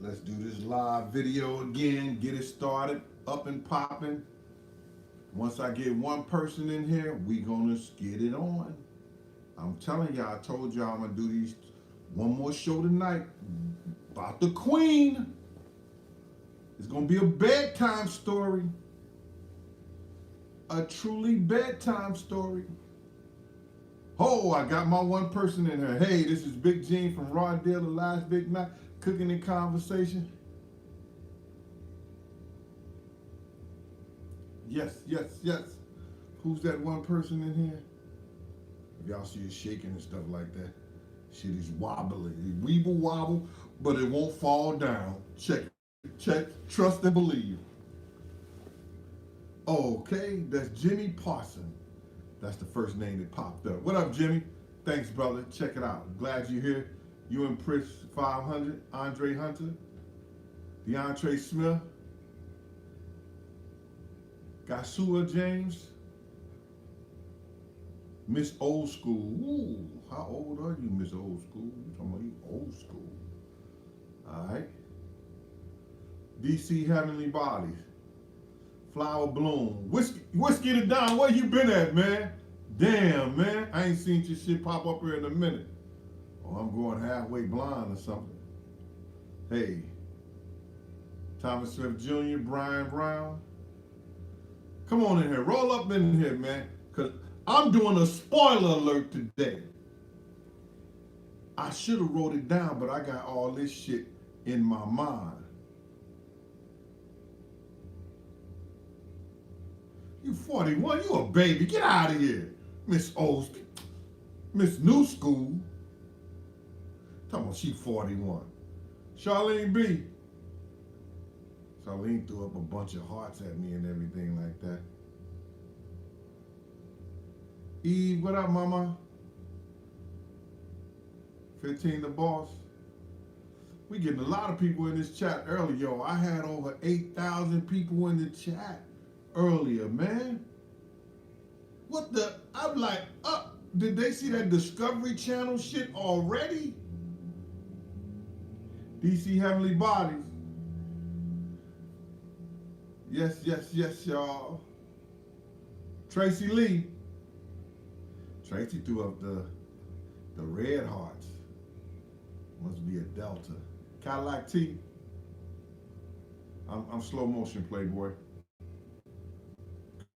Let's do this live video again. Get it started, up and popping. Once I get one person in here, we gonna get it on. I'm telling y'all, I told y'all I'm gonna do these one more show tonight about the Queen. It's gonna be a bedtime story. A truly bedtime story. Oh, I got my one person in here. Hey, this is Big Gene from Raw Deal, the last big night, cooking in conversation. Yes, yes, yes. Who's that one person in here? If y'all see it shaking and stuff like that, shit is wobbly. It weeble wobble, but it won't fall down. Check it. Check, trust and believe. Okay, that's Jimmy Parson. That's the first name that popped up. What up, Jimmy? Thanks, brother. Check it out. Glad you're here. You and Prince 500, Andre Hunter, DeAndre Smith, Gasua James, Miss Old School. Ooh, how old are you, Miss Old School? You talking about you old school. All right. DC Heavenly Bodies. Flower Bloom. Whiskey the Don, where you been at, man? Damn, man. I ain't seen your shit pop up here in a minute. Oh, I'm going halfway blind or something. Hey. Thomas Smith Jr., Brian Brown. Come on in here. Roll up in here, man. Because I'm doing a spoiler alert today. I should have wrote it down, but I got all this shit in my mind. You 41, you a baby. Get out of here. Miss Old, Miss New School. Talking about she 41. Charlene B. Charlene threw up a bunch of hearts at me and everything like that. Eve, what up, mama? 15 the boss. We getting a lot of people in this chat early, yo. I had over 8,000 people in the chat earlier, man. What the? I'm like, did they see that Discovery Channel shit already? DC Heavenly Bodies. Yes, yes, yes, y'all. Tracy Lee. Tracy threw up the red hearts. Must be a Delta. Cadillac T. I'm slow motion, Playboy.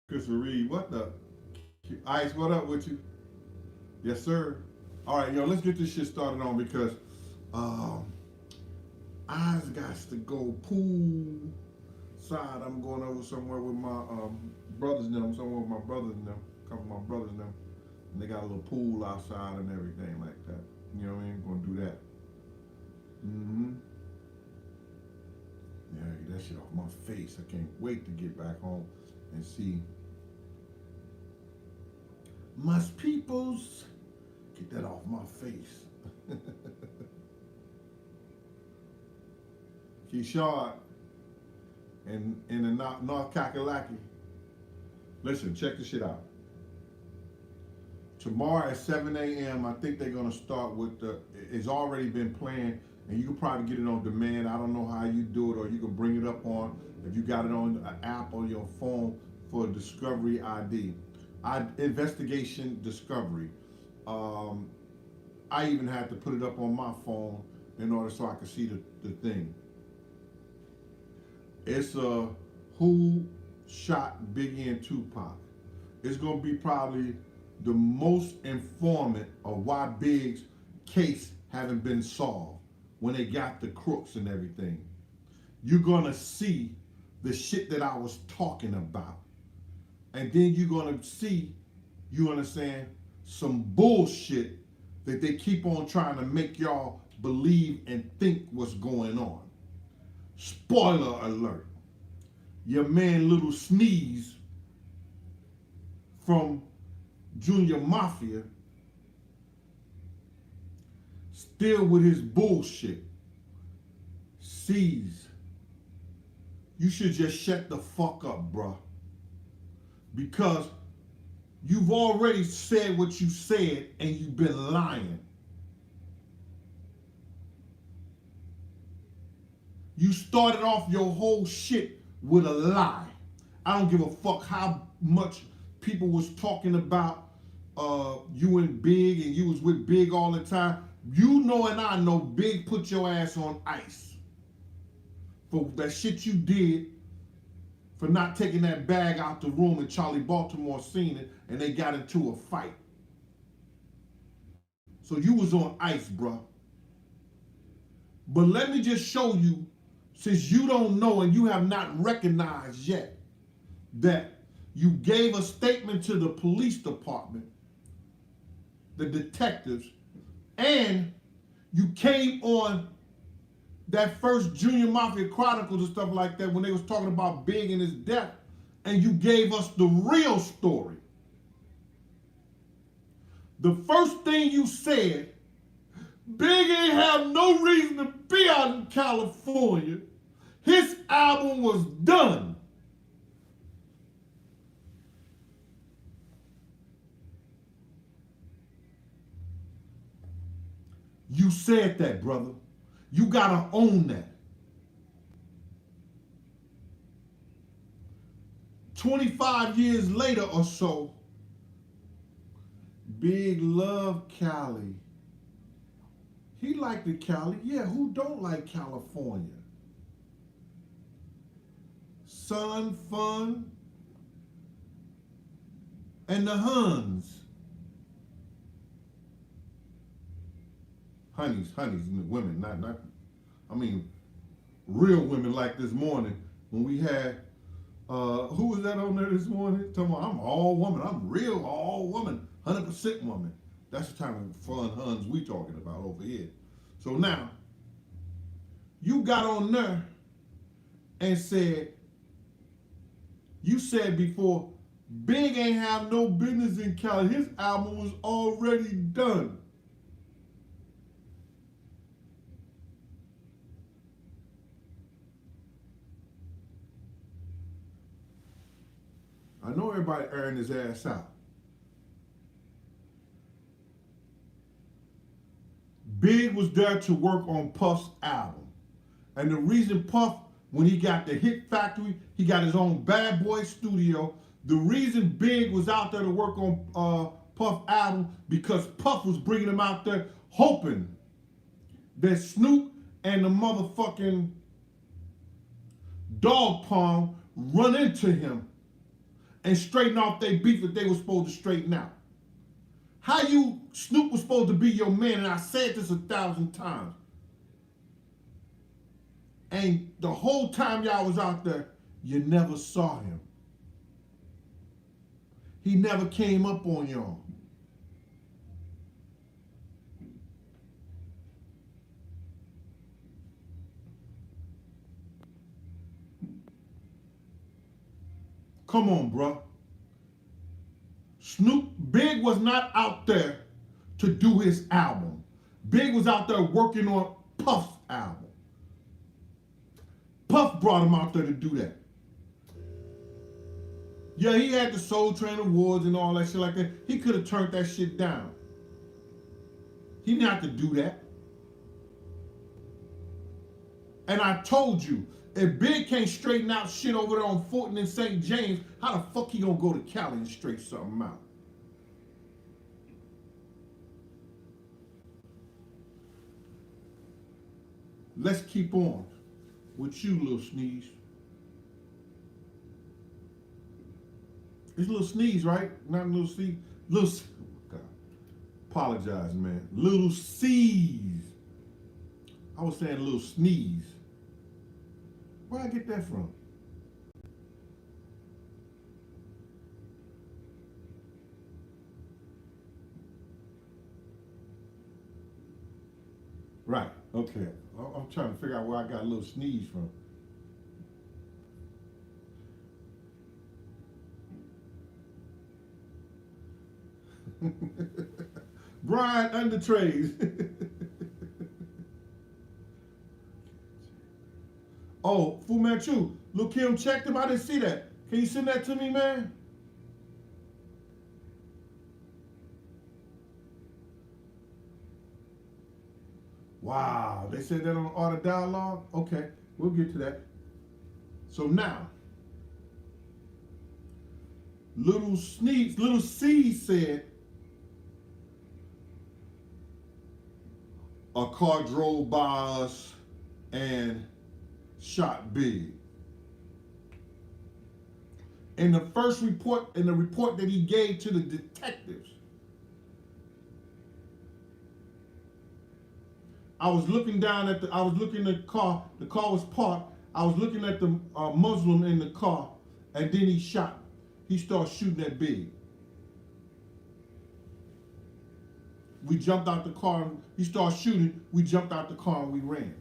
Christopher Reed, what the? Ice, what up with you? Yes, sir. All right, yo, let's get this shit started on because I's got to go pool side. I'm going over somewhere with my brothers and them, somewhere with my brothers and them, a couple of my brothers and them. And they got a little pool outside and everything like that. You know what I mean? Gonna do that. Mm-hmm. Yeah, get that shit off my face. I can't wait to get back home and see my peoples. Get that off my face. Keyshawn in the North Kakalaki. Listen, check this shit out. Tomorrow at 7 a.m., I think they're gonna start with it's already been planned, and you can probably get it on demand. I don't know how you do it, or you can bring it up on, if you got it on an app on your phone for Discovery ID. Investigation Discovery. I even had to put it up on my phone in order so I could see the thing. It's who shot Biggie and Tupac. It's gonna be probably the most informant of why Big's case haven't been solved when they got the crooks and everything. You're gonna see the shit that I was talking about. And then you're gonna see, you understand, some bullshit that they keep on trying to make y'all believe and think what's going on. Spoiler alert. Your man Little Sneeze from Junior Mafia still with his bullshit. Sees. You should just shut the fuck up, bruh. Because you've already said what you said and you've been lying. You started off your whole shit with a lie. I don't give a fuck how much people was talking about you and Big, and you was with Big all the time. You know and I know Big put your ass on ice for that shit you did, for not taking that bag out the room, and Charlie Baltimore seen it and they got into a fight. So you was on ice, bruh. But let me just show you, since you don't know and you have not recognized yet, that you gave a statement to the police department, the detectives, and you came on that first Junior Mafia Chronicles and stuff like that when they was talking about Big and his death, and you gave us the real story. The first thing you said, Big ain't have no reason to be out in California. His album was done. You said that, brother. You gotta own that. 25 years later or so, Big loved Cali. He liked the Cali. Yeah, who don't like California? Sun, fun, and the Huns. Honeys, women, not, I mean, real women like this morning when we had, who was that on there this morning? Talking about, I'm all woman, I'm real all woman, 100% woman. That's the type of fun Huns we talking about over here. So now, you got on there and said, you said before, Big ain't have no business in Cali. His album was already done. I know everybody airing his ass out. Big was there to work on Puff's album. And the reason Puff, when he got the Hit Factory, he got his own Bad Boy studio. The reason Big was out there to work on Puff album, because Puff was bringing him out there hoping that Snoop and the motherfucking Dog Pound run into him and straighten off their beef that they were supposed to straighten out. How Snoop was supposed to be your man, and I said this 1,000 times. And the whole time y'all was out there, you never saw him. He never came up on y'all. Come on, bro. Big was not out there to do his album. Big was out there working on Puff's album. Puff brought him out there to do that. Yeah, he had the Soul Train Awards and all that shit like that. He could have turned that shit down. He didn't have to do that. And I told you, if Big can't straighten out shit over there on Fulton and St. James, how the fuck he gonna go to Cali and straighten something out? Let's keep on with you, Little Sneeze. It's Little Sneeze, right? Not Little Sneeze. Oh God. Apologize, man. Little Sneeze. I was saying Little Sneeze. Where'd I get that from? Right, okay. I'm trying to figure out where I got a little sneeze from. Brian Undertrays. Oh, Fu Manchu. Look, Kim checked him. I didn't see that. Can you send that to me, man? Wow, they said that on Art of Dialogue? Okay. We'll get to that. So now, Little C said a car drove by us and shot Big. In the first report, in the report that he gave to the detectives, I was looking at the car. The car was parked. I was looking at the Muslim in the car, and then he started shooting at Big. We jumped out the car. He started shooting. We jumped out the car and we ran.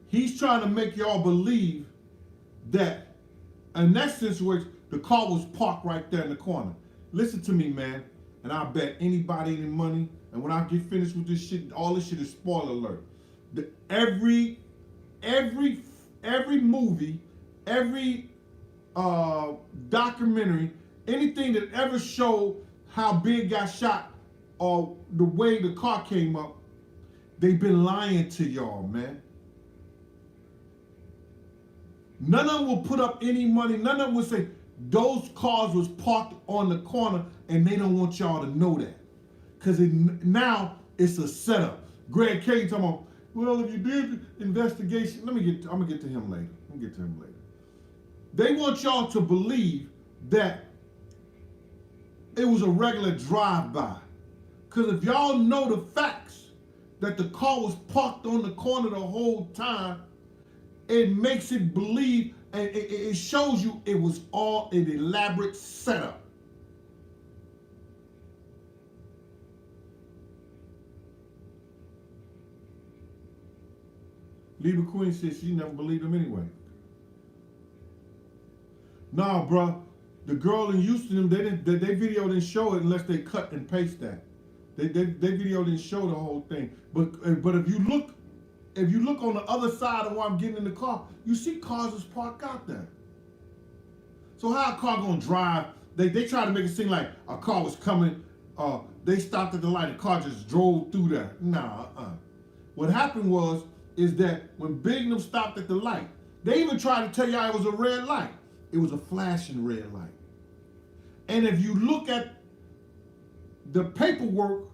He's trying to make y'all believe that, in essence, where the car was parked right there in the corner. Listen to me, man, and I bet anybody any money. And when I get finished with this shit, all this shit is spoiler alert. Every movie, every documentary, anything that ever showed how Big got shot or the way the car came up, they've been lying to y'all, man. None of them will put up any money. None of them will say those cars was parked on the corner, and they don't want y'all to know that. Because now it's a setup. Greg K talking about, well, if you did investigation, I'm gonna get to him later. They want y'all to believe that it was a regular drive-by. Because if y'all know the facts, that the car was parked on the corner the whole time, it makes it believe, and it shows you it was all an elaborate setup. Libra Queen says she never believed him anyway. Nah, bruh. The girl in Houston, they video didn't show it unless they cut and paste that. They video didn't show the whole thing. But if you look on the other side of where I'm getting in the car, you see cars is parked out there. So how a car gonna drive? They try to make it seem like a car was coming. They stopped at the light. The car just drove through there. Nah. What happened is that when Big and them stopped at the light, they even tried to tell y'all it was a red light. It was a flashing red light. And if you look at the paperwork,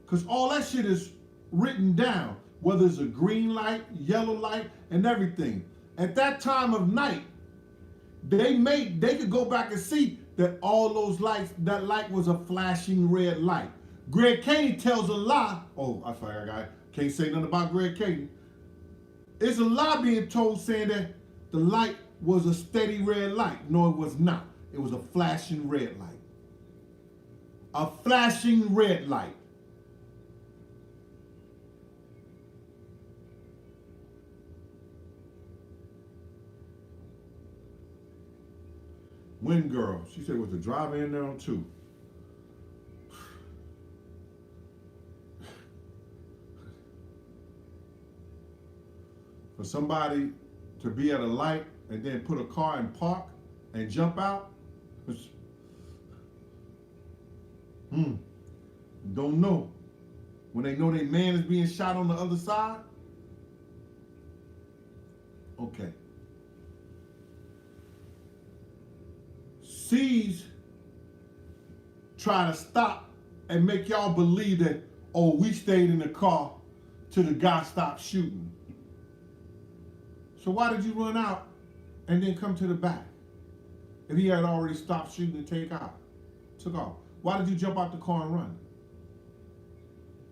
because all that shit is written down, whether it's a green light, yellow light, and everything. At that time of night, they could go back and see that all those lights, that light was a flashing red light. Greg Caney tells a lie. Oh, I sorry, I can't say nothing about Greg Caney. It's a lie being told saying that the light was a steady red light. No, it was not. It was a flashing red light. A flashing red light. Wind girl, she said, was the driver in there on two? For somebody to be at a light and then put a car in park and jump out, don't know. When they know their man is being shot on the other side, okay. C's try to stop and make y'all believe that, oh, we stayed in the car till the guy stopped shooting. So why did you run out and then come to the back if he had already stopped shooting and took off? Why did you jump out the car and run?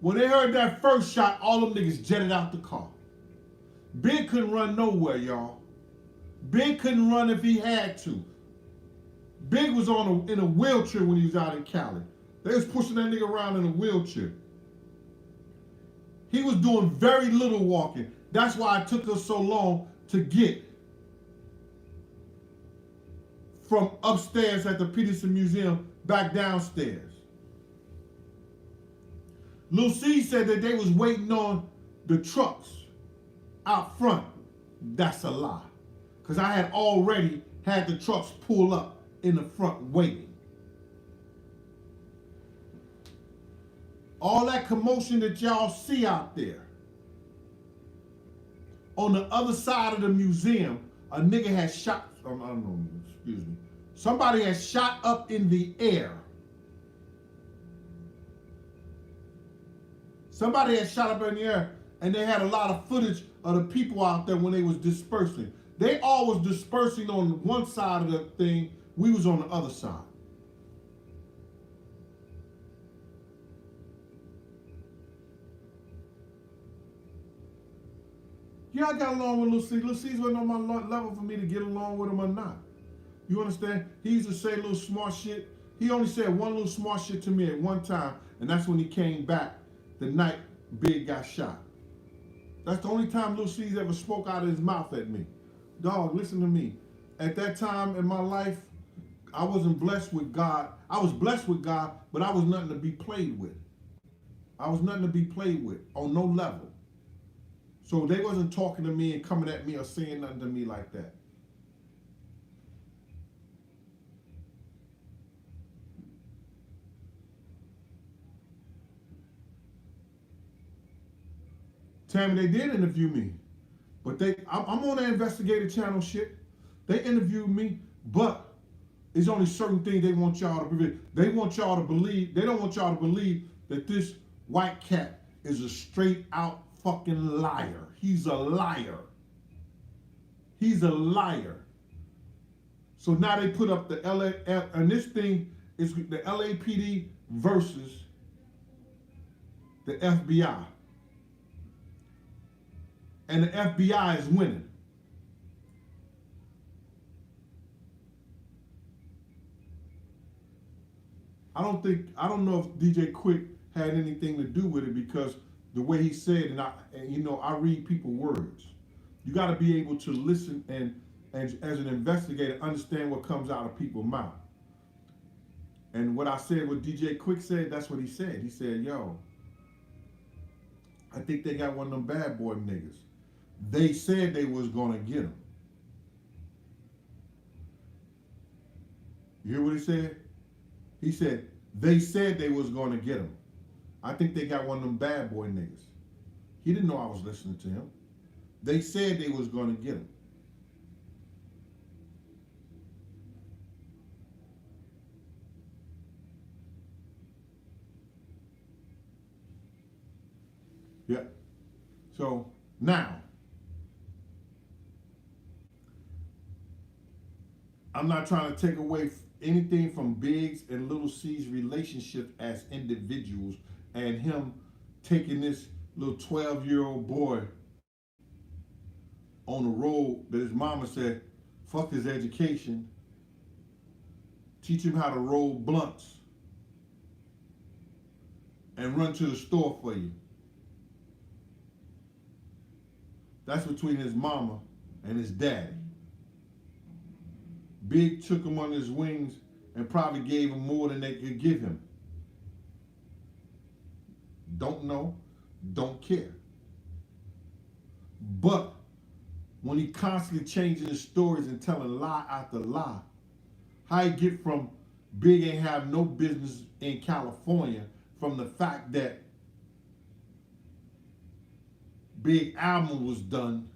When they heard that first shot, all them niggas jetted out the car. Big couldn't run nowhere, y'all. Big couldn't run if he had to. Big was in a wheelchair when he was out in Cali. They was pushing that nigga around in a wheelchair. He was doing very little walking. That's why it took us so long to get from upstairs at the Peterson Museum back downstairs. Lil C said that they was waiting on the trucks out front. That's a lie. Because I had already had the trucks pull up in the front waiting. All that commotion that y'all see out there, on the other side of the museum, a nigga had shot, I don't know, excuse me. Somebody had shot up in the air. Somebody had shot up in the air, and they had a lot of footage of the people out there when they was dispersing. They all was dispersing on one side of the thing. We was on the other side. Yeah, I got along with Lil C. Lil C's wasn't on my level for me to get along with him or not. You understand? He used to say little smart shit. He only said one little smart shit to me at one time, and that's when he came back the night Big got shot. That's the only time Lil C's ever spoke out of his mouth at me. Dog, listen to me. At that time in my life, I wasn't blessed with God. I was blessed with God, but I was nothing to be played with. I was nothing to be played with on no level. So they wasn't talking to me and coming at me or saying nothing to me like that. Tammy, they did interview me, but I'm on the investigative channel shit. They interviewed me, but there's only certain things they want y'all to believe. They want y'all to believe, they don't want y'all to believe that this white cat is a straight out fucking liar. He's a liar. He's a liar. So now they put up the LA, and this thing is the LAPD versus the FBI. And the FBI is winning. I don't know if DJ Quick had anything to do with it, because the way he said, and I read people's words. You got to be able to listen and as an investigator, understand what comes out of people's mouth. And what I said, what DJ Quick said, that's what he said. He said, yo, I think they got one of them bad boy niggas. They said they was gonna get him. You hear what he said? He said, they said they was gonna get him. I think they got one of them bad boy niggas. He didn't know I was listening to him. They said they was gonna get him. Yeah. So now, I'm not trying to take away anything from Biggs and Little C's relationship as individuals, and him taking this little 12-year-old boy on the road that his mama said, fuck his education, teach him how to roll blunts and run to the store for you. That's between his mama and his daddy. Big took him on his wings and probably gave him more than they could give him. Don't know, don't care. But when he constantly changing his stories and telling lie after lie, how he get from Big ain't have no business in California from the fact that Big album was done,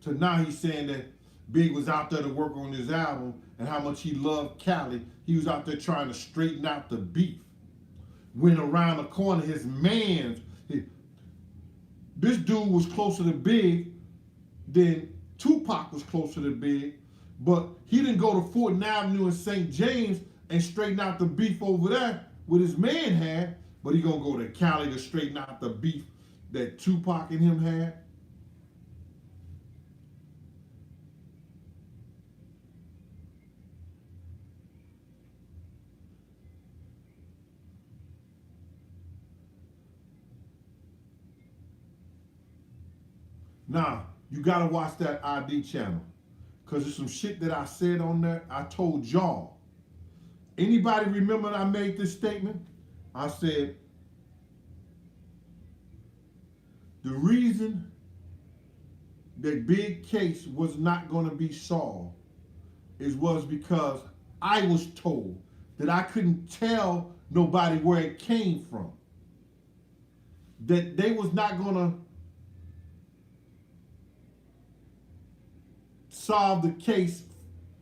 to now he's saying that Big was out there to work on his album and how much he loved Cali. He was out there trying to straighten out the beef. Went around the corner, his man's, this dude was closer to Big than Tupac was closer to Big, but he didn't go to Fulton Avenue in St. James and straighten out the beef over there with his man had, but he gonna go to Cali to straighten out the beef that Tupac and him had. Now, you gotta watch that ID channel, because there's some shit that I said on there. I told y'all. Anybody remember I made this statement? I said, the reason that Big case was not gonna be solved was because I was told that I couldn't tell nobody where it came from. That they was not gonna solve the case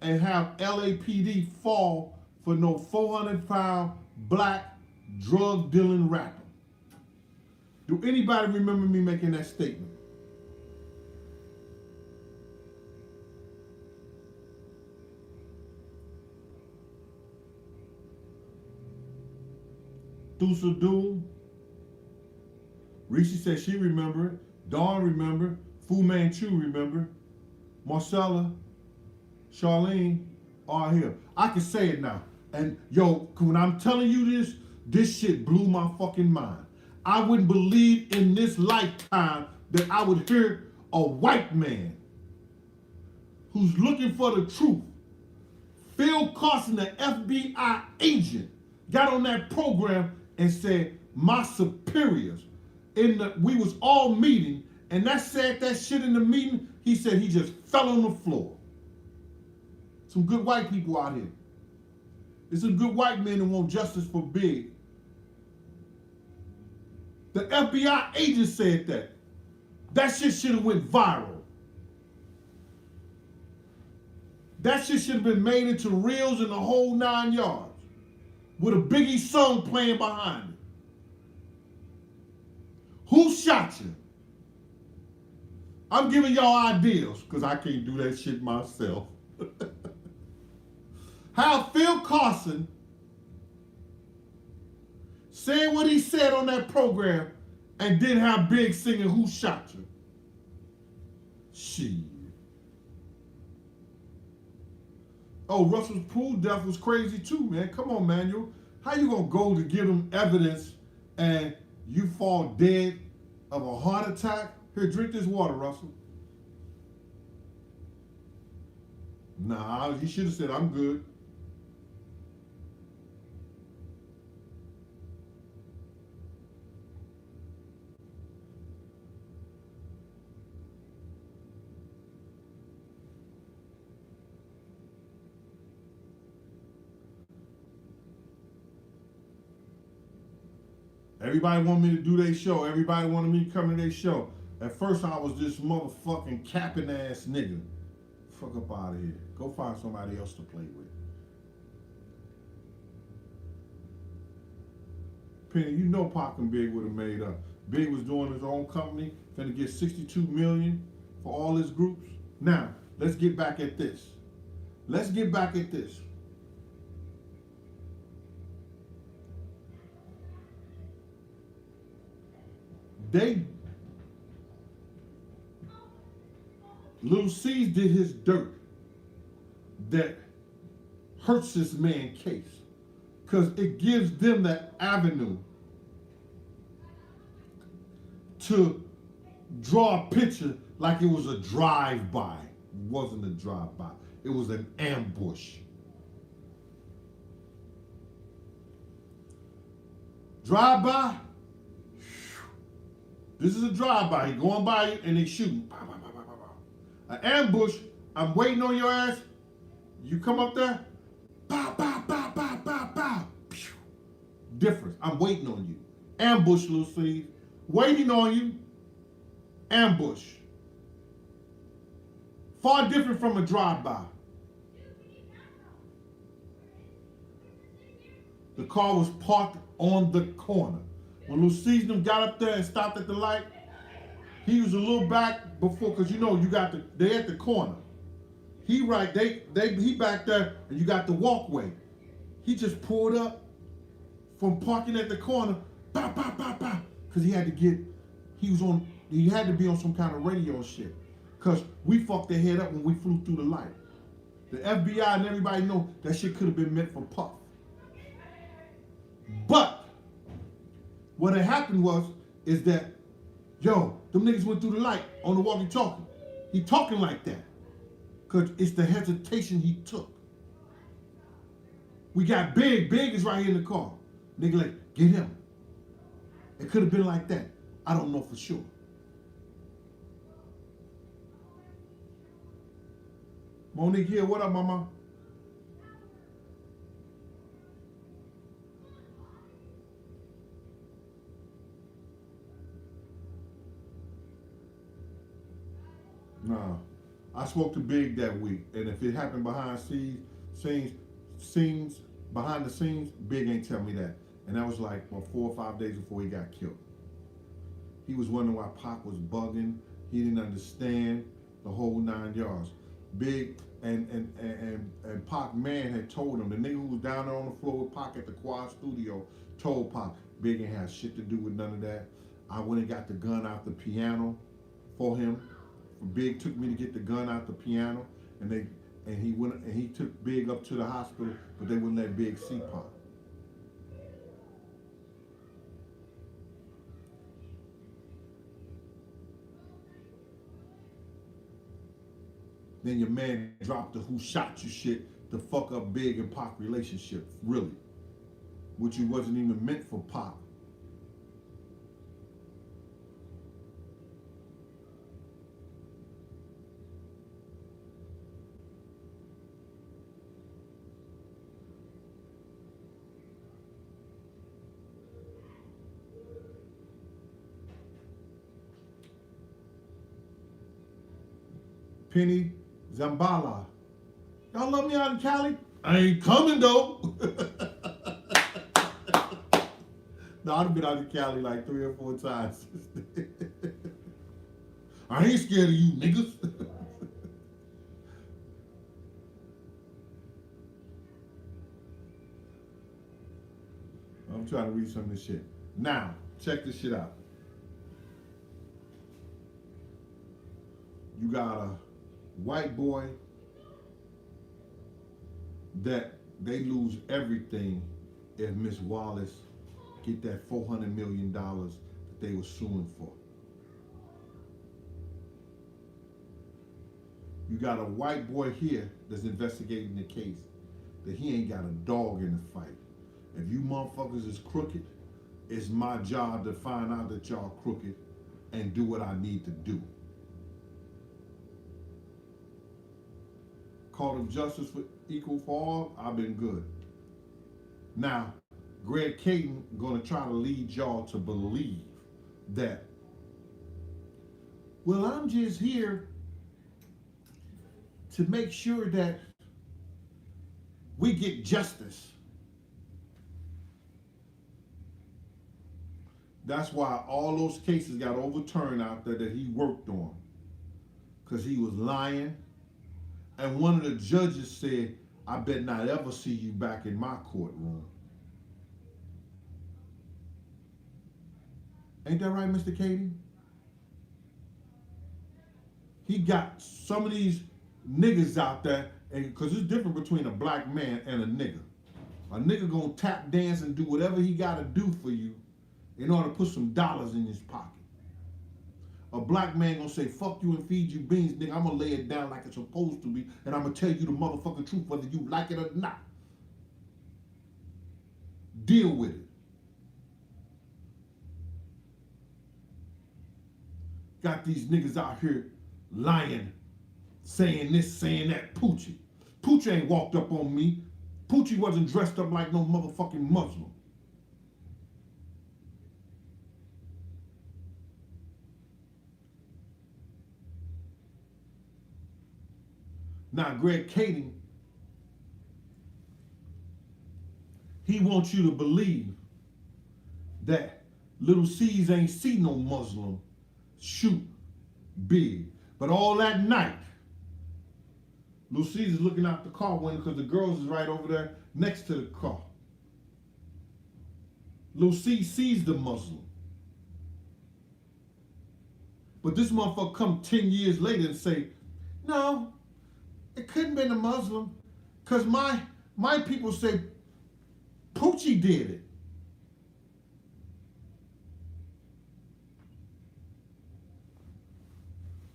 and have LAPD fall for no 400-pound black drug dealing rapper. Do anybody remember me making that statement? Thusa Doom. Reese said she remembered. Dawn remembered. Fu Manchu remembered. Marcella, Charlene are here. I can say it now. And yo, when I'm telling you this shit blew my fucking mind. I wouldn't believe in this lifetime that I would hear a white man who's looking for the truth. Phil Carson, the FBI agent, got on that program and said, my superiors, we was all meeting, and that said that shit in the meeting, he said he just fell on the floor. Some good white people out here. There's some good white men who want justice for Big. The FBI agent said that. That shit should have went viral. That shit should have been made into reels in the whole 9 yards. With a Biggie song playing behind it. Who shot you? I'm giving y'all ideas, because I can't do that shit myself. How Phil Carson said what he said on that program and then have Big singing Who Shot You? Shit. Oh, Russell's pool death was crazy too, man. Come on, Manuel. How you gonna go to give them evidence and you fall dead of a heart attack? Here, drink this water, Russell. Nah, you should have said, I'm good. Everybody wanted me to do their show. Everybody wanted me to come to their show. At first, I was this motherfucking capping ass nigga. Fuck up out of here. Go find somebody else to play with. Penny, you know Pac and Big would have made up. Big was doing his own company, finna get $62 million for all his groups. Now, let's get back at this. Let's get back at this. Lil C's did his dirt that hurts this man's case, because it gives them that avenue to draw a picture like it was a drive-by. It wasn't a drive-by. It was an ambush. Drive-by? This is a drive-by. He going by you and they shooting. An ambush, I'm waiting on your ass. You come up there, pow, pow, pow, pow, pow, pow. Difference. I'm waiting on you. Ambush, Lil Steve. Waiting on you. Ambush. Far different from a drive-by. The car was parked on the corner. When Lil C's them got up there and stopped at the light, he was a little back before, because you know they at the corner. He back there and you got the walkway. He just pulled up from parking at the corner, pow, pow, pow, pow, because he had to be on some kind of radio shit. Because we fucked their head up when we flew through the light. The FBI and everybody know that shit could have been meant for Puff. But what had happened is that, yo, them niggas went through the light on the walkie-talkie. He talking like that, because it's the hesitation he took. We got Big. Big is right here in the car. Nigga like, get him. It could have been like that. I don't know for sure. Monique here, what up, mama? Nah. I spoke to Big that week, and if it happened scenes, scenes behind the scenes, Big ain't tell me that, and that was like 4 or 5 days before he got killed. He was wondering why Pac was bugging. He didn't understand the whole 9 yards. Big and Pac man had told him, the nigga who was down there on the floor with Pac at the Quad Studio told Pac, Big ain't had shit to do with none of that. I went and got the gun out the piano for him. Big took me to get the gun out the piano, and he took Big up to the hospital, but they wouldn't let Big see Pac. Then your man dropped the who shot you shit to fuck up Big and Pac relationship, really. Which he wasn't even meant for Pac. Penny Zambala. Y'all love me out in Cali? I ain't coming though. No, I've been out in Cali like 3 or 4 times. I ain't scared of you niggas. I'm trying to read some of this shit. Now, check this shit out. You got a white boy that they lose everything if Miss Wallace get that $400 million that they were suing for. You got a white boy here that's investigating the case that he ain't got a dog in the fight. If you motherfuckers is crooked, it's my job to find out that y'all crooked and do what I need to do. Court of Justice for Equal for All, I've been good. Now, Greg Caden gonna try to lead y'all to believe that, well, I'm just here to make sure that we get justice. That's why all those cases got overturned out there that he worked on, because he was lying. And one of the judges said, I bet not ever see you back in my courtroom. Ain't that right, Mr. Katie? He got some of these niggas out there, because it's different between a black man and a nigga. A nigga gonna tap dance and do whatever he gotta do for you in order to put some dollars in his pocket. A black man gonna say, fuck you and feed you beans, nigga. I'm gonna lay it down like it's supposed to be, and I'm gonna tell you the motherfucking truth whether you like it or not. Deal with it. Got these niggas out here lying, saying this, saying that. Poochie. Poochie ain't walked up on me. Poochie wasn't dressed up like no motherfucking Muslim. Now, Greg Kading, he wants you to believe that Little C's ain't see no Muslim shoot Big. But all that night, Little C's is looking out the car window because the girls is right over there next to the car. Little C sees the Muslim. But this motherfucker come 10 years later and say, no, it couldn't have been a Muslim, because my people say Poochie did it.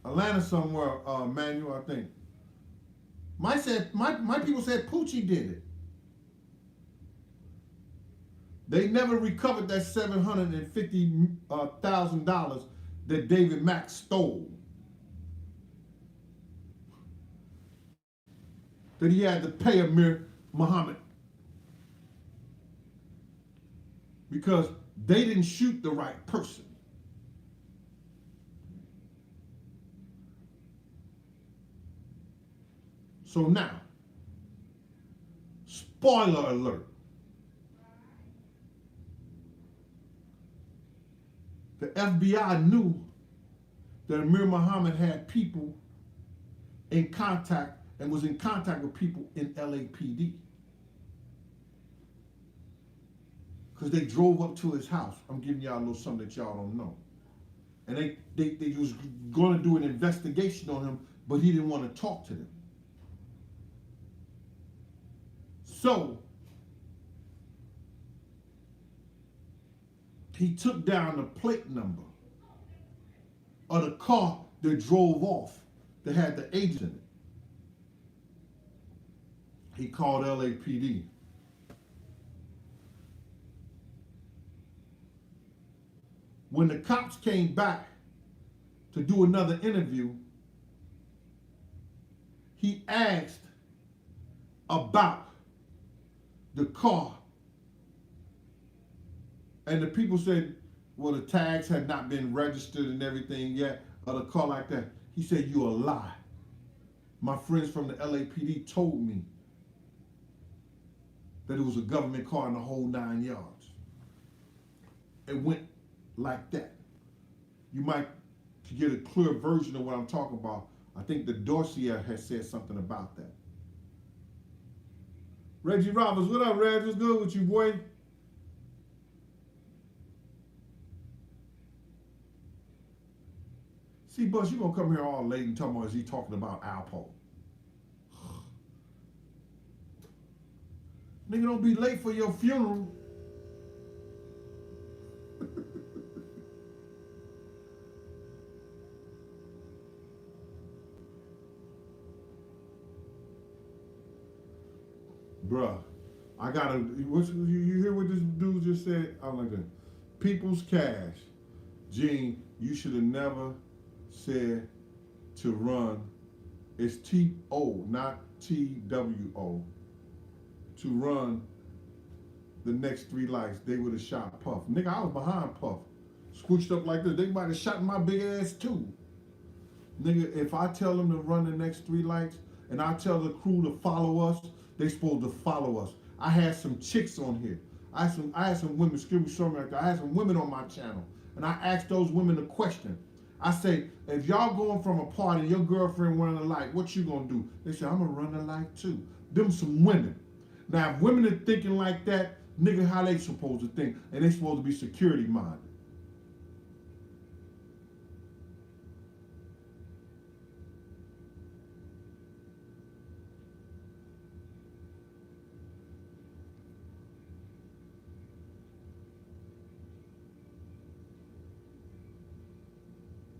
Atlanta somewhere, Manuel, I think. My people said Poochie did it. They never recovered that $750,000 that David Mack stole. That he had to pay Amir Muhammad because they didn't shoot the right person. So now, spoiler alert. The FBI knew that Amir Muhammad had people in contact and was in contact with people in LAPD. Because they drove up to his house. I'm giving y'all a little something that y'all don't know. And they was going to do an investigation on him, but he didn't want to talk to them. So he took down the plate number of the car that drove off that had the agent in it. He called LAPD. When the cops came back to do another interview, he asked about the car. And the people said, well, the tags had not been registered and everything yet, or the car like that. He said, you're a lie. My friends from the LAPD told me that it was a government car in the whole 9 yards. It went like that. You might, to get a clear version of what I'm talking about, I think the dossier has said something about that. Reggie Roberts, what up, Reg? What's good with you, boy? See, Bus, you gonna come here all late and talk about, is he talking about Alpo? Nigga, don't be late for your funeral. Bruh, I gotta, you hear what this dude just said? I'm like, people's cash. Gene, you should have never said to run. It's T-O, not T-W-O. To run the next 3 lights. They would have shot Puff. Nigga, I was behind Puff. Squished up like this. They might have shot my big ass too. Nigga, if I tell them to run the next 3 lights and I tell the crew to follow us, they supposed to follow us. I had some chicks on here. I had some women, excuse me, something like that. I had some women on my channel. And I asked those women a question. I say, if y'all going from a party and your girlfriend running a light, what you gonna do? They say, I'm gonna run the light too. Them some women. Now, if women are thinking like that, nigga, how they supposed to think? And they supposed to be security minded.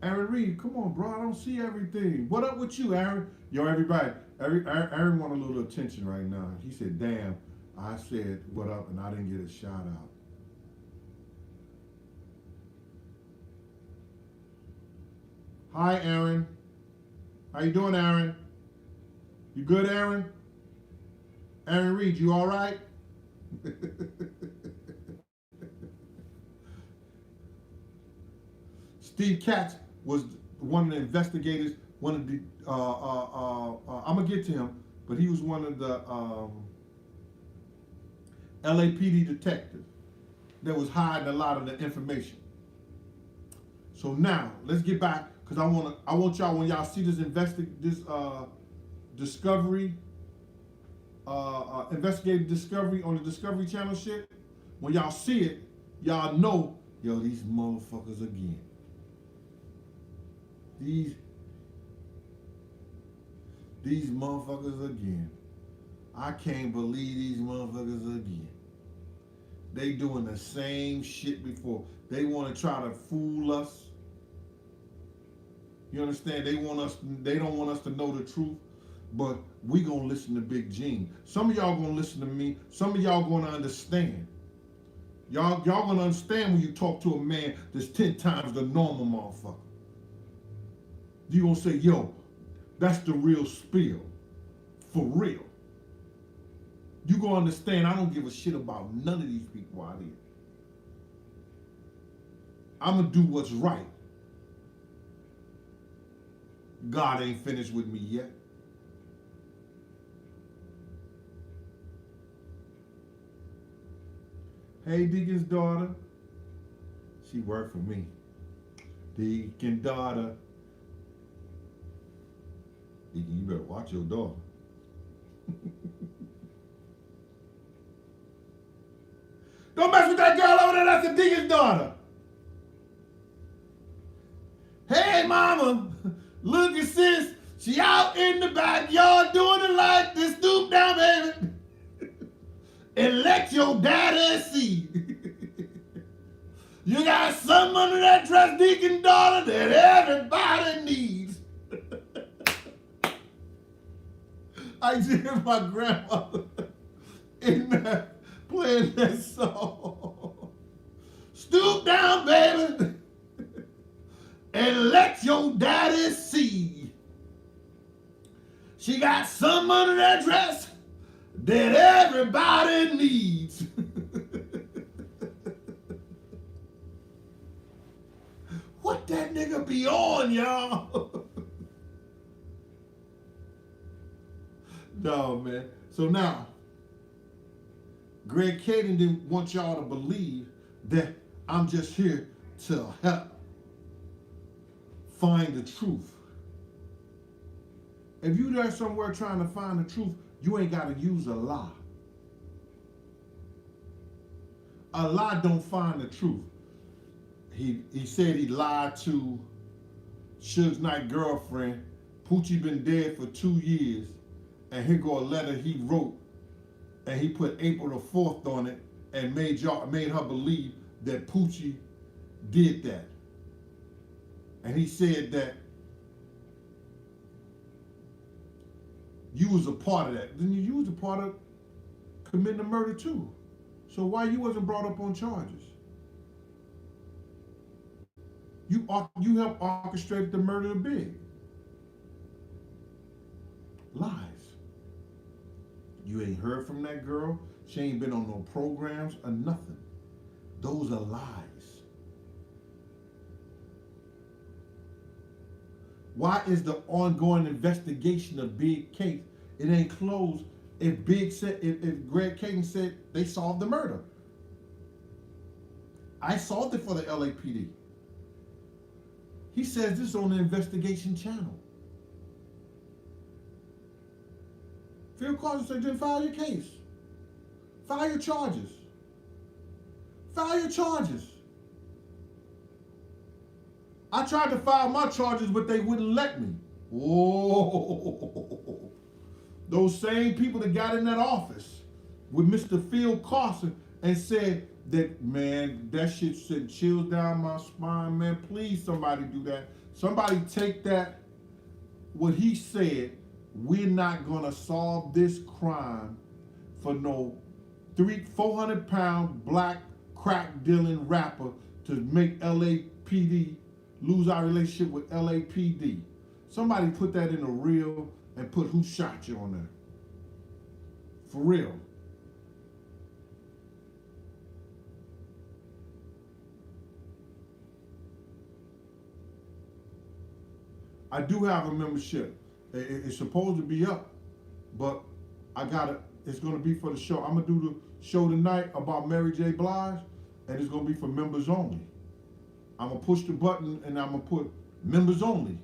Aaron Reed, come on, bro. I don't see everything. What up with you, Aaron? Yo, everybody. Aaron want a little attention right now. He said, damn, I said what up and I didn't get a shout out. Hi, Aaron. How you doing, Aaron? You good, Aaron? Aaron Reed, you all right? Steve Katz was one of the investigators, one of the, I'm gonna get to him, but he was one of the LAPD detectives that was hiding a lot of the information. So now, let's get back, because I want y'all, when y'all see this discovery, investigative discovery on the Discovery Channel shit, when y'all see it, y'all know, yo, these motherfuckers again. These motherfuckers again. I can't believe these motherfuckers again. They doing the same shit before. They want to try to fool us. You understand? They don't want us to know the truth, but we gonna listen to Big Gene. Some of y'all gonna listen to me. Some of y'all gonna understand. Y'all gonna understand when you talk to a man that's 10 times the normal motherfucker. You gonna say, yo, that's the real spill. For real. You gonna understand I don't give a shit about none of these people out here. I'm gonna do what's right. God ain't finished with me yet. Hey, Deacon's daughter. She worked for me. Deacon daughter. Deacon, you better watch your daughter. Don't mess with that girl over there. That's the Deacon's daughter. Hey, mama. Look at sis. She out in the backyard doing it like this. Stoop down, baby. And let your daddy see. You got something under that dress, Deacon daughter, that everybody needs. I just hear my grandmother in there playing that song. Stoop down, baby, and let your daddy see. She got something under that dress that everybody needs. What that nigga be on, y'all? No, man. So now, Greg Caden didn't want y'all to believe that I'm just here to help find the truth. If you there somewhere trying to find the truth, you ain't got to use a lie. A lie don't find the truth. He said he lied to Suge Knight's girlfriend. Poochie been dead for 2 years. And here go a letter he wrote. And he put April the 4th on it and made her believe that Poochie did that. And he said that you was a part of that. Then you was a part of committing the murder too. So why you wasn't brought up on charges? You helped orchestrate the murder of Big. Lies. You ain't heard from that girl. She ain't been on no programs or nothing. Those are lies. Why is the ongoing investigation of Big case? It ain't closed if Greg Caden said they solved the murder. I solved it for the LAPD. He says this on the investigation channel. Phil Carson said, then file your case. File your charges. File your charges. I tried to file my charges, but they wouldn't let me. Whoa. Those same people that got in that office with Mr. Phil Carson and said that, man, that shit sent chills down my spine, man. Please, somebody do that. Somebody take that, what he said, we're not gonna solve this crime for no 400-pound black crack dealing rapper to make LAPD lose our relationship with LAPD. Somebody put that in a reel and put who shot you on there. For real. I do have a membership. It's supposed to be up, but it's gonna be for the show. I'm gonna do the show tonight about Mary J. Blige, and it's gonna be for members only. I'm gonna push the button and I'm gonna put members only.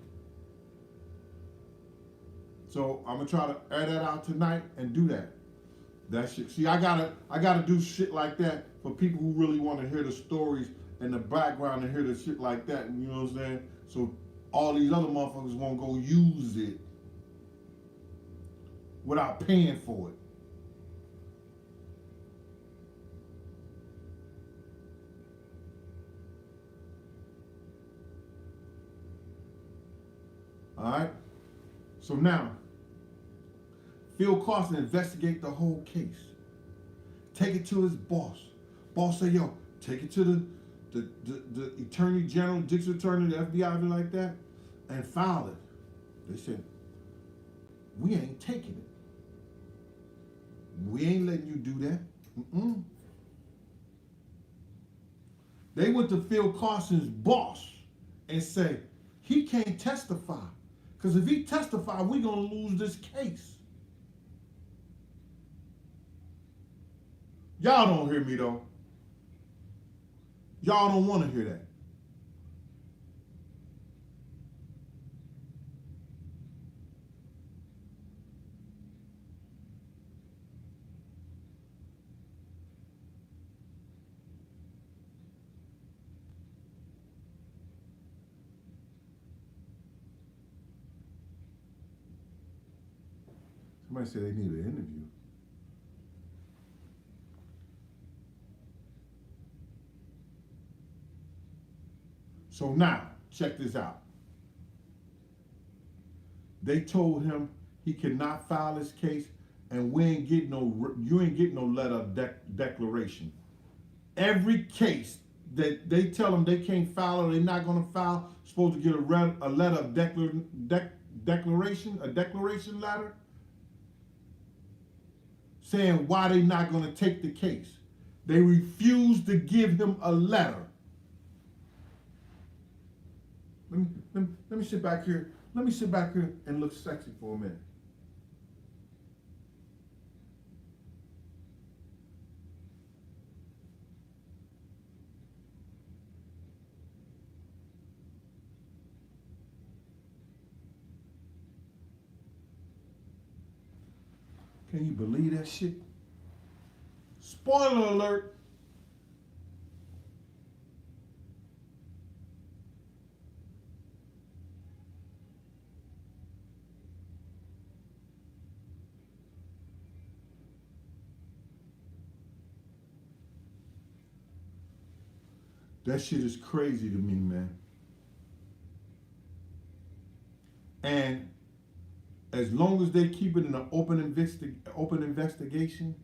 So I'm gonna try to air that out tonight and do that. That shit. See, I gotta do shit like that for people who really want to hear the stories and the background and hear the shit like that. You know what I'm saying? So all these other motherfuckers won't go use it without paying for it. All right? So now, Phil Carson investigate the whole case. Take it to his boss. Boss say, yo, take it to the attorney general, district attorney, the FBI, everything like that, and file it. They said, we ain't taking it. We ain't letting you do that. They went to Phil Carson's boss and say, he can't testify. Because if he testify, we're going to lose this case. Y'all don't hear me though. Y'all don't want to hear that. Somebody said they need an interview. So now, check this out. They told him he cannot file his case, and you ain't getting no letter of declaration. Every case that they tell them they can't file or they're not going to file, supposed to get a letter of declaration, a declaration letter, saying why they not going to take the case. They refused to give him a letter. Let me sit back here. Let me sit back here and look sexy for a minute. Can you believe that shit? Spoiler alert. That shit is crazy to me, man. And as long as they keep it in an open investigation,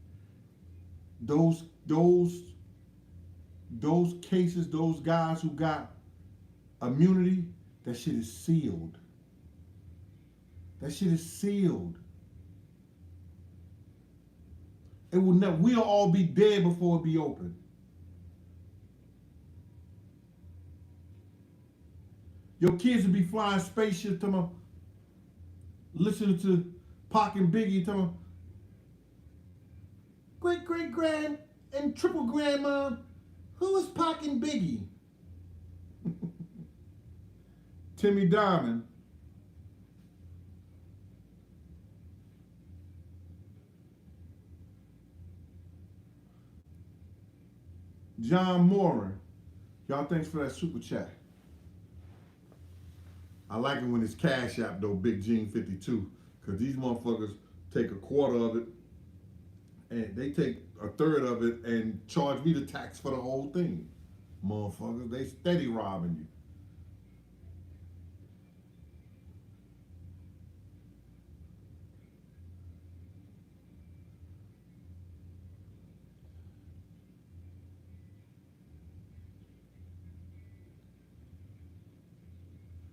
those cases, those guys who got immunity, that shit is sealed. That shit is sealed. It will never. We'll all be dead before it be open. Your kids will be flying spaceships, listening to Pac and Biggie, great great grand and triple grandma. Who is Pac and Biggie? Timmy Diamond. John Moran. Y'all thanks for that super chat. I like it when it's Cash App though, Big Gene 52, because these motherfuckers take a quarter of it and they take a third of it and charge me the tax for the whole thing. Motherfuckers, they steady robbing you.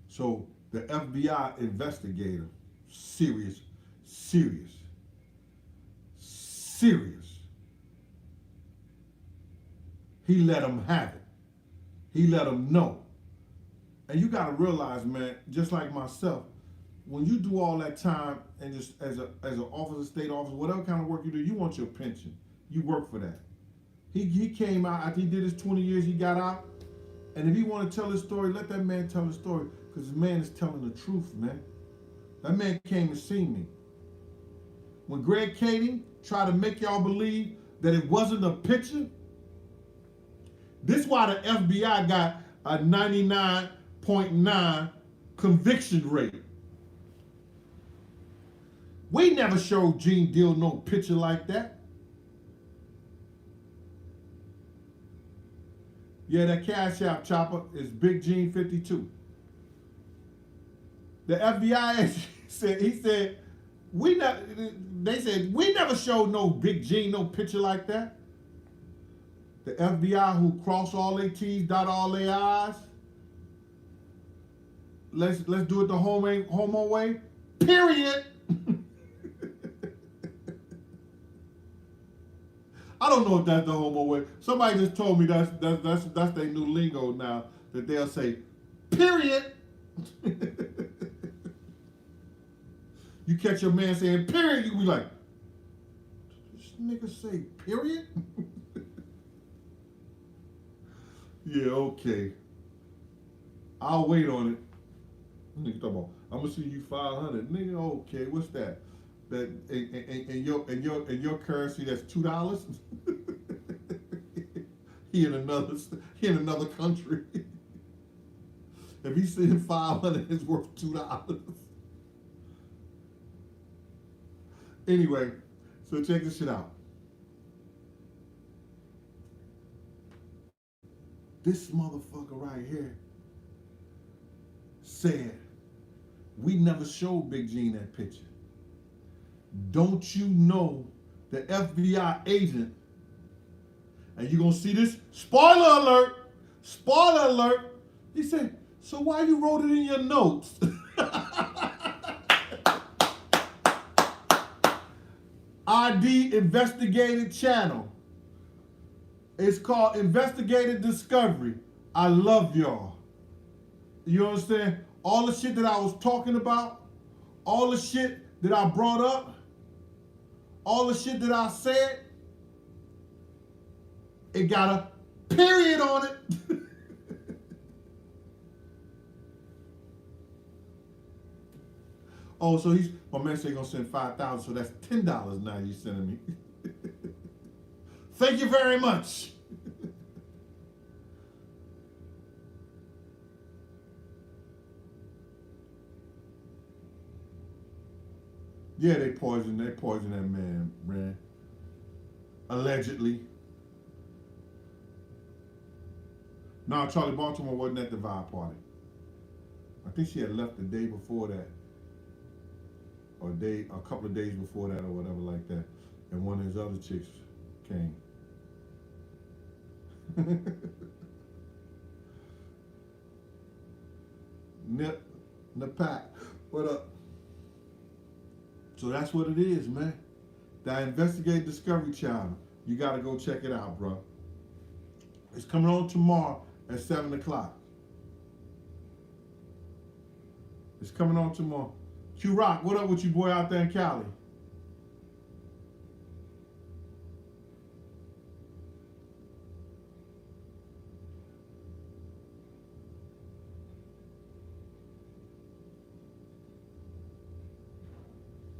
So the FBI investigator, serious. He let them have it. He let them know. And you gotta realize, man, just like myself, when you do all that time and just as an officer, state officer, whatever kind of work you do, you want your pension. You work for that. He came out after he did his 20 years, he got out. And if he want to tell his story, let that man tell his story. Because the man is telling the truth, man. That man came and seen me. When Greg Kading tried to make y'all believe that it wasn't a picture, this is why the FBI got a 99.9 conviction rate. We never showed Gene Deal no picture like that. Yeah, that Cash App chopper is Big Gene 52. The FBI said, they said, we never showed no Big Gene, no picture like that. The FBI who cross all their T's, dot all their I's. Let's do it the homo way. Period. I don't know if that's the homo way. Somebody just told me that's their new lingo now, that they'll say, period. You catch your man saying period, you be like, did this nigga say period? Yeah, okay. I'll wait on it. Nigga talking about, I'm gonna send you 500. Nigga, okay, what's that? That in your currency, that's $2. he in another he in another country. If he send 500, it's worth $2. Anyway, so check this shit out. This motherfucker right here said, we never showed Big G in that picture. Don't you know the FBI agent, and you're gonna see this, spoiler alert, he said, so why you wrote it in your notes? ID Investigative Channel. It's called Investigative Discovery. I love y'all. You understand? All the shit that I was talking about, all the shit that I brought up, all the shit that I said, it got a period on it. Oh, so my man said he's gonna send 5,000, so that's $10 now you sending me. Thank you very much. Yeah, they poisoned that man. Allegedly. No, Charlie Baltimore wasn't at the vibe party. I think she had left the day before that. Or a couple of days before that or whatever like that. And one of his other chicks came. Nip, Napak, what up? So that's what it is, man. That Investigate Discovery Channel. You gotta go check it out, bro. It's coming on tomorrow at 7 o'clock. It's coming on tomorrow. Q Rock, what up with you boy out there in Cali?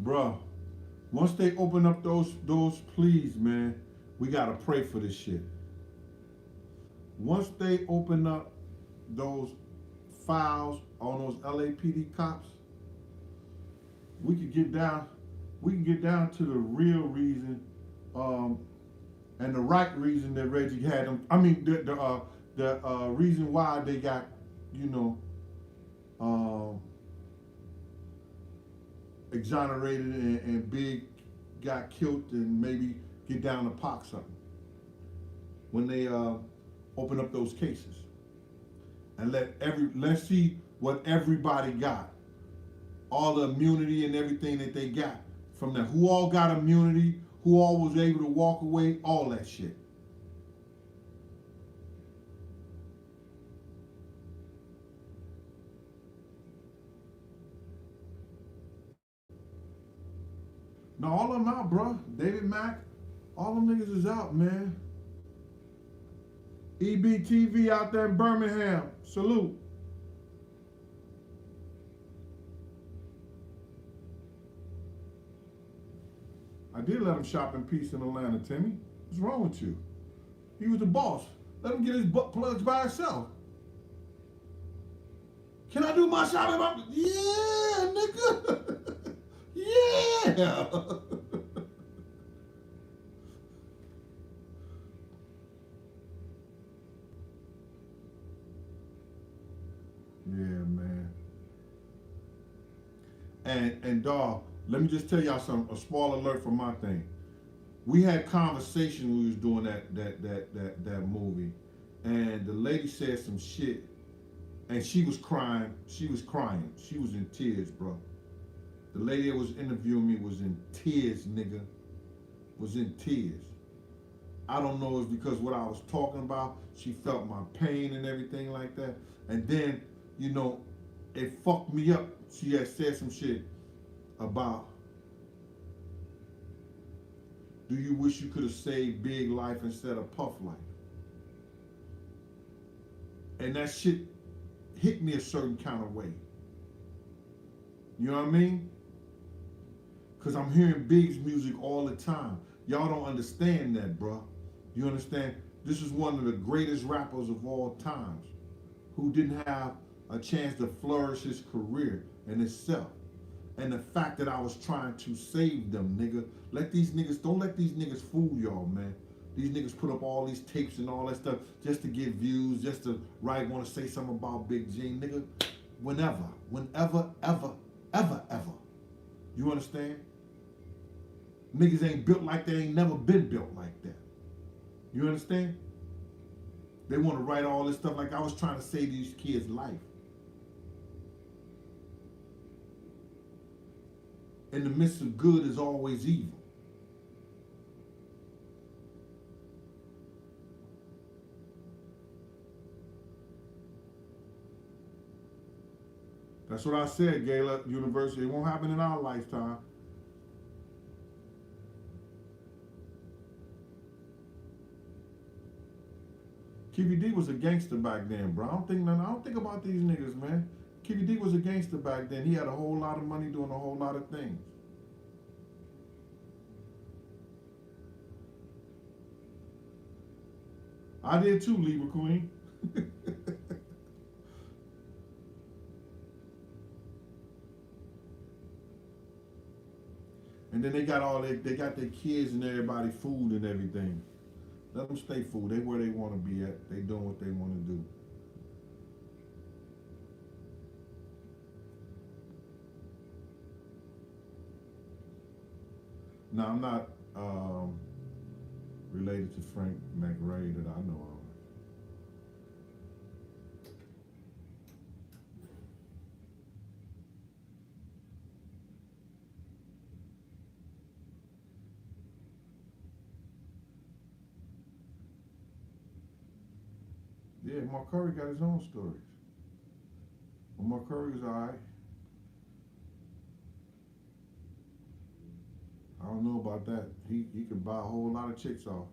Bruh, once they open up those pleas, man, we gotta pray for this shit. Once they open up those files on those LAPD cops, we can get down to the real reason, and the right reason that Reggie had them. I mean, the reason why they got, you know, exonerated and Big got killed, and maybe get down to Pac something when they open up those cases, and let's see what everybody got, all the immunity and everything that they got from that. Who all got immunity? Who all was able to walk away? All that shit. No, all of them out, bro. David Mack, all them niggas is out, man. EBTV out there in Birmingham. Salute. I did let him shop in peace in Atlanta, Timmy. What's wrong with you? He was the boss. Let him get his butt plugs by himself. Can I do my shopping? Yeah, nigga. Yeah. Yeah, man. And dog, let me just tell y'all something. A spoiler alert for my thing. We had conversation when we was doing that movie, and the lady said some shit, and she was crying. She was crying. She was in tears, bro. The lady that was interviewing me was in tears, nigga. Was in tears. I don't know if it's because what I was talking about, she felt my pain and everything like that. And then, you know, it fucked me up. She had said some shit about, do you wish you could have saved Big life instead of Puff life? And that shit hit me a certain kind of way. You know what I mean? Because I'm hearing Big's music all the time. Y'all don't understand that, bro. You understand? This is one of the greatest rappers of all times who didn't have a chance to flourish his career in itself. And the fact that I was trying to save them, nigga. Don't let these niggas fool y'all, man. These niggas put up all these tapes and all that stuff just to get views, just to want to say something about Big G, nigga. Whenever, ever. You understand? Niggas ain't built like that, ain't never been built like that. You understand? They want to write all this stuff like I was trying to save these kids' life. In the midst of good is always evil. That's what I said, Gala University. It won't happen in our lifetime. KVD was a gangster back then, bro. I don't think about these niggas, man. KVD was a gangster back then. He had a whole lot of money doing a whole lot of things. I did too, Libra Queen. And then they got their kids and everybody food and everything. Let them stay food. They where they want to be at. They doing what they want to do. Now I'm not related to Frank McRae that I know of. Yeah, Mark Curry got his own stories. Well, Mark Curry was alright. I don't know about that. He could buy a whole lot of chicks off.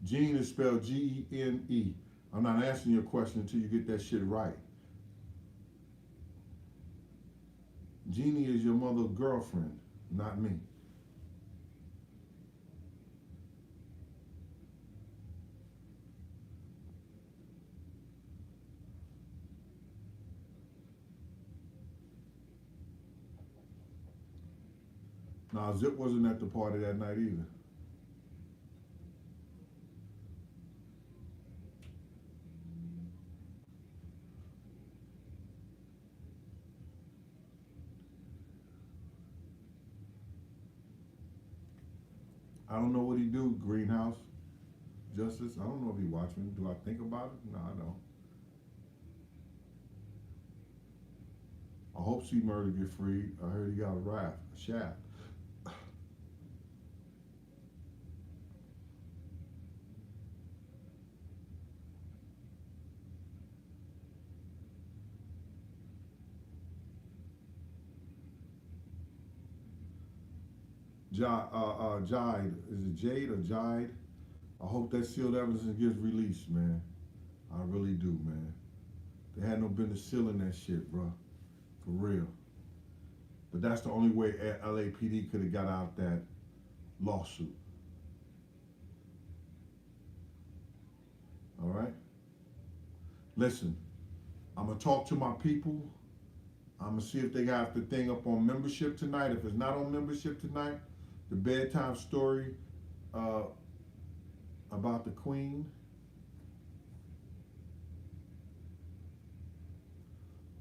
Gene is spelled Gene. I'm not answering your question until you get that shit right. Jeannie is your mother's girlfriend, not me. Now, Zip wasn't at the party that night either. I don't know what he do, Greenhouse. Justice, I don't know if he watch me. Do I think about it? No, I don't. I hope C Murder get free. I heard he got a shaft. Jide, is it Jade or Jide? I hope that sealed evidence gets released, man. I really do, man. They had no business sealing that shit, bro. For real. But that's the only way LAPD could have got out that lawsuit. All right? Listen, I'm going to talk to my people. I'm going to see if they got the thing up on membership tonight. If it's not on membership tonight, the bedtime story about the Queen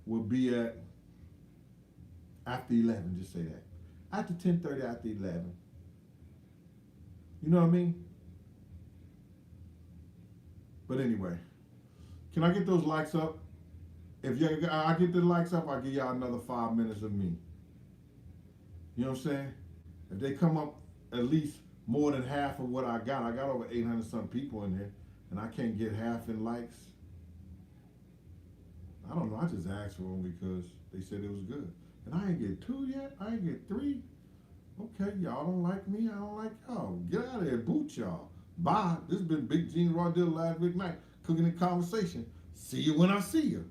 will be at after 11, just say that. After 10:30, after 11. You know what I mean? But anyway, can I get those likes up? If I get the likes up, I'll give y'all another 5 minutes of me. You know what I'm saying? If they come up at least more than half of what I got over 800 some people in here, and I can't get half in likes. I don't know. I just asked for them because They said it was good. And I ain't get 2 yet. I ain't get 3. Okay, y'all don't like me. I don't like y'all. Get out of here. Boot y'all. Bye. This has been Big Gene Raw Deal Live Big Night. Cooking and Conversation. See you when I see you.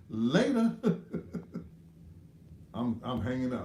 Later. I'm hanging up.